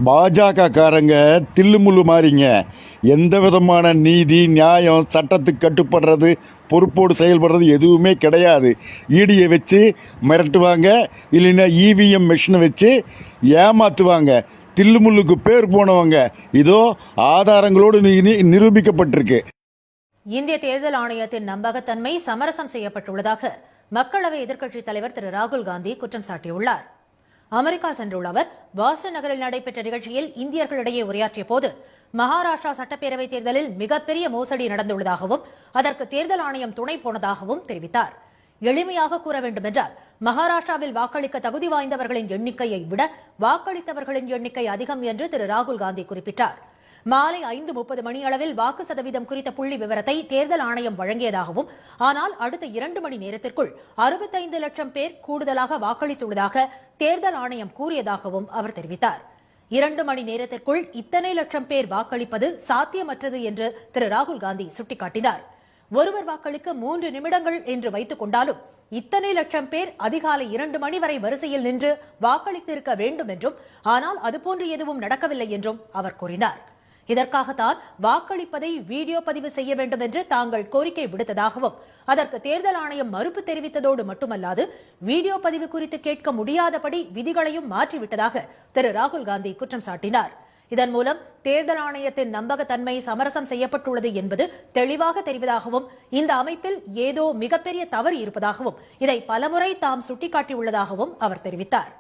பாஜக காரங்க தில்லுமுள்ளு மாறிங்க. எந்த விதமான நீதி நியாயம் சட்டத்துக்கு கட்டுப்படுறது பொறுப்போடு செயல்படுறது எதுவுமே கிடையாது. ஈடியை வச்சு மிரட்டுவாங்க, இல்லைன்னா இவிஎம் மிஷினை வச்சு ஏமாத்துவாங்க. தில்லுமுள்ளுக்கு பேர் போனவங்க இதோ ஆதாரங்களோடு நிரூபிக்கப்பட்டிருக்கு. இந்திய தேர்தல் ஆணையத்தின் நம்பகத்தன்மை சமரசம் செய்யப்பட்டுள்ளதாக மக்களவை எதிர்க்கட்சித் தலைவர் திரு ராகுல் காந்தி குற்றம் சாட்டியுள்ளார். அமெரிக்கா சென்றுள்ள அவர் பாஸ்டன் நகரில் நடைபெற்ற நிகழ்ச்சியில் இந்தியர்களிடையே உரையாற்றிய போது மகாராஷ்டிரா சட்டப்பேரவைத் தேர்தலில் மிகப்பெரிய மோசடி நடந்துள்ளதாகவும் அதற்கு தேர்தல் ஆணையம் துணை போனதாகவும் தெரிவித்தார். எளிமையாக கூற வேண்டுமென்றால் மகாராஷ்டிராவில் வாக்களிக்க தகுதி வாய்ந்தவர்களின் எண்ணிக்கையை விட வாக்களித்தவர்களின் எண்ணிக்கை அதிகம் என்று திரு ராகுல் காந்தி குறிப்பிட்டார். மாலை 5:30 மணியளவில் வாக்கு சதவீதம் குறித்த புள்ளி விவரத்தை தேர்தல் ஆணையம் வழங்கியதாகவும், ஆனால் அடுத்த 2 மணி நேரத்திற்குள் 65 லட்சம் பேர் கூடுதலாக வாக்களித்துள்ளதாக தேர்தல் ஆணையம் கூறியதாகவும் அவர் தெரிவித்தார். 2 மணி நேரத்திற்குள் இத்தனை லட்சம் பேர் வாக்களிப்பது சாத்தியமற்றது என்று திரு ராகுல் காந்தி சுட்டிக்காட்டினார். ஒருவர் வாக்களிக்க 3 நிமிடங்கள் என்று வைத்துக் கொண்டாலும் இத்தனை லட்சம் பேர் அதிகாலை 2 மணி வரை வரிசையில் நின்று வாக்களித்திருக்க வேண்டும் என்றும், ஆனால் அதுபோன்று எதுவும் நடக்கவில்லை என்றும் அவர் கூறினார். இதற்காகத்தான் வாக்களிப்பதை வீடியோ பதிவு செய்ய வேண்டும் என்று தாங்கள் கோரிக்கை விடுத்ததாகவும், அதற்கு தேர்தல் ஆணையம் மறுப்பு தெரிவித்ததோடு மட்டுமல்லாது வீடியோ பதிவு குறித்து கேட்க முடியாதபடி விதிகளையும் மாற்றிவிட்டதாக திரு ராகுல் காந்தி குற்றம் சாட்டினார். இதன் மூலம் தேர்தல் ஆணையத்தின் நம்பகத்தன்மை சமரசம் செய்யப்பட்டுள்ளது என்பது தெளிவாக தெரிவதாகவும், இந்த அமைப்பில் ஏதோ மிகப்பெரிய தவறு இருப்பதாகவும், இதை பலமுறை தாம் சுட்டிக்காட்டியுள்ளதாகவும் அவர் தெரிவித்தார்.